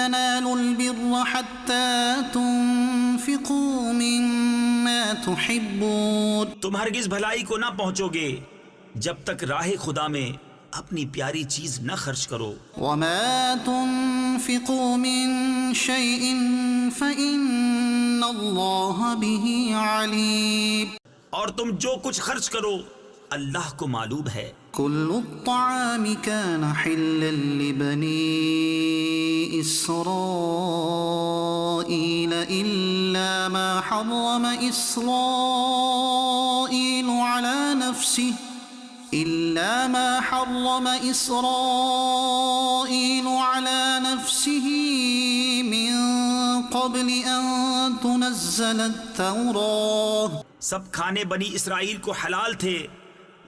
تنالوا البر حتى تنفقوا مما تحبون. تم ہرگز بھلائی کو نہ پہنچو گے جب تک راہ خدا میں اپنی پیاری چیز نہ خرچ کرو. وما تنفقوا من شيء فإن الله به عليم. اور تم جو کچھ خرچ کرو اللہ کو معلوم ہے. كل الطعام كان حلا لبني إسرائيل إلا ما حرم إسرائيل على نفسه من قبل أن تنزل التوراة. سب کھانے بنی اسرائیل کو حلال تھے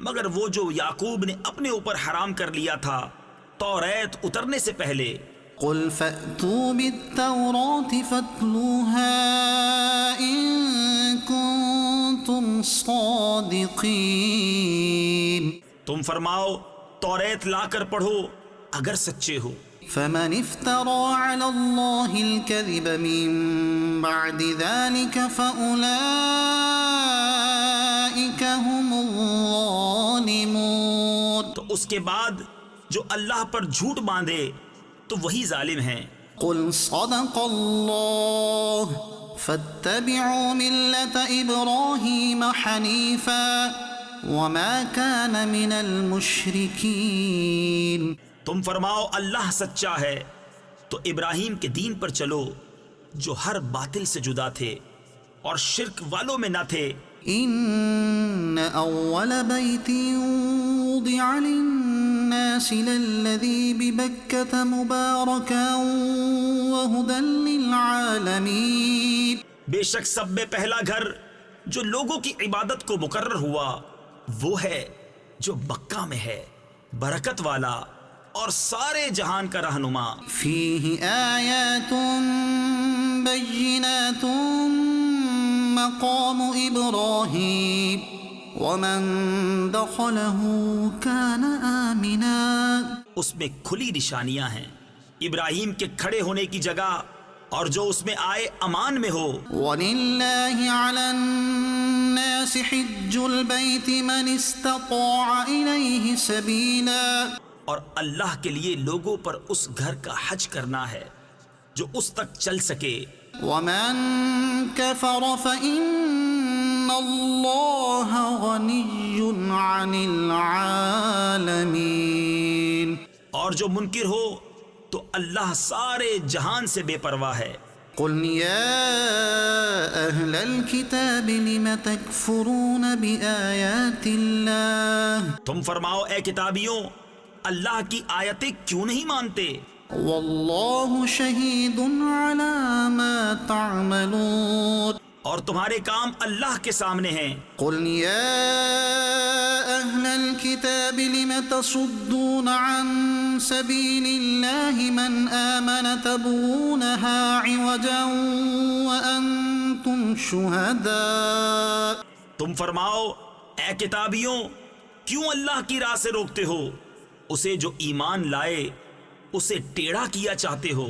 مگر وہ جو یعقوب نے اپنے اوپر حرام کر لیا تھا توریت اترنے سے پہلے. قل فأتوا بالتوراة فاتلوها إن كنتم صادقين. تم فرماؤ توریت لا کر پڑھو اگر سچے ہو. فمن افترى على الله الكذب من بعد ذلك فأولئك هم الظالمون. تو اس کے بعد جو اللہ پر جھوٹ باندھے تو وہی ظالم ہیں. قل صدق الله فاتبعوا ملة إبراهيم حنيفا وما كان من المشركين. تم فرماؤ اللہ سچا ہے تو ابراہیم کے دین پر چلو جو ہر باطل سے جدا تھے اور شرک والوں میں نہ تھے. ان اول بیت وضع للناس للذی ببکۃ مبارکا وہدی للعالمین. بے شک سب میں پہلا گھر جو لوگوں کی عبادت کو مقرر ہوا وہ ہے جو مکہ میں ہے، برکت والا اور سارے جہان کا رہنما. فیہ آیات بینات مقام ابراہیم ومن دخلہ کان آمنا. اس میں کھلی نشانیاں ہیں ابراہیم کے کھڑے ہونے کی جگہ اور جو اس میں آئے امان میں ہو. وَلِلَّهِ عَلَى النَّاسِ حِجُّ الْبَيْتِ مَنِ اسْتَطَاعَ إِلَيْهِ سَبِيلًا. اور اللہ کے لیے لوگوں پر اس گھر کا حج کرنا ہے جو اس تک چل سکے. وَمَن كَفَرَ فَإِنَّ اللَّهَ غَنِيٌّ عَنِ الْعَالَمِينَ. اور جو منکر ہو تو اللہ سارے جہان سے بے پرواہ ہے. قُلْ يَا أَهْلَ الْكِتَابِ لِمَ تَكْفُرُونَ بِآيَاتِ اللَّهِ. تم فرماؤ اے کتابیوں اللہ کی آیتیں کیوں نہیں مانتے؟ وَاللَّهُ شَهِيدٌ عَلَى مَا تَعْمَلُونَ. اور تمہارے کام اللہ کے سامنے ہیں. قُلْ يَا أَهْلَ الْكِتَابِ لِمَ تَصُدُّونَ عَن سَبِيلِ اللَّهِ مَنْ آمَنَ تَبْغُونَهَا عِوَجًا وَأَنْتُمْ شُهَدَاءُ. تم فرماؤ اے کتابیوں کیوں اللہ کی راہ سے روکتے ہو؟ اسے جو ایمان لائے اسے ٹیڑھا کیا چاہتے ہو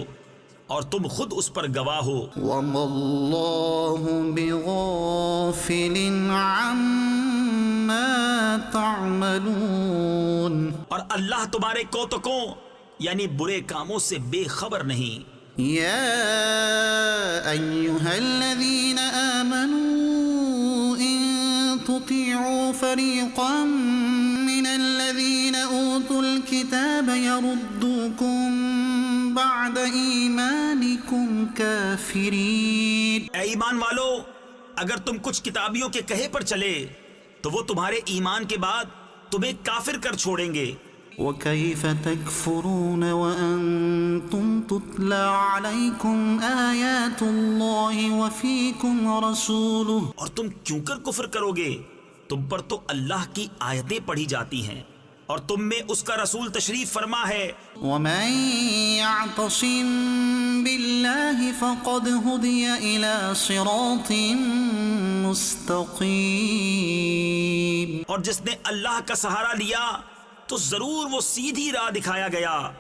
اور تم خود اس پر گواہ ہو. وَمَا اللَّهُ بِغَافِلٍ عَمَّا تَعْمَلُونَ. اور اللہ تمہارے کوتکوں یعنی برے کاموں سے بے خبر نہیں. یا ایھا الذین آمنوا ان تطیعوا فریقا من الذین اوتوا الکتاب یردوکم بعد ایمانکم کافرین. اے ایمان والو اگر تم کچھ کتابیوں کے کہے پر چلے تو وہ تمہارے ایمان کے بعد تمہیں کافر کر چھوڑیں گے. وَكَيْفَ تَكْفُرُونَ وَأَنْتُمْ تُتْلَى عَلَيْكُمْ آيَاتُ اللَّهِ وَفِيكُمْ رَسُولُهُ. اور تم کیوں کر کفر کرو گے؟ تم پر تو اللہ کی آیتیں پڑھی جاتی ہیں اور تم میں اس کا رسول تشریف فرما ہے. وَمَن يَعْتَصِم بِاللَّهِ فَقَدْ هُدِيَ إِلَى صِرَاطٍ مُسْتَقِيمٍ. اور جس نے اللہ کا سہارا لیا تو ضرور وہ سیدھی راہ دکھایا گیا.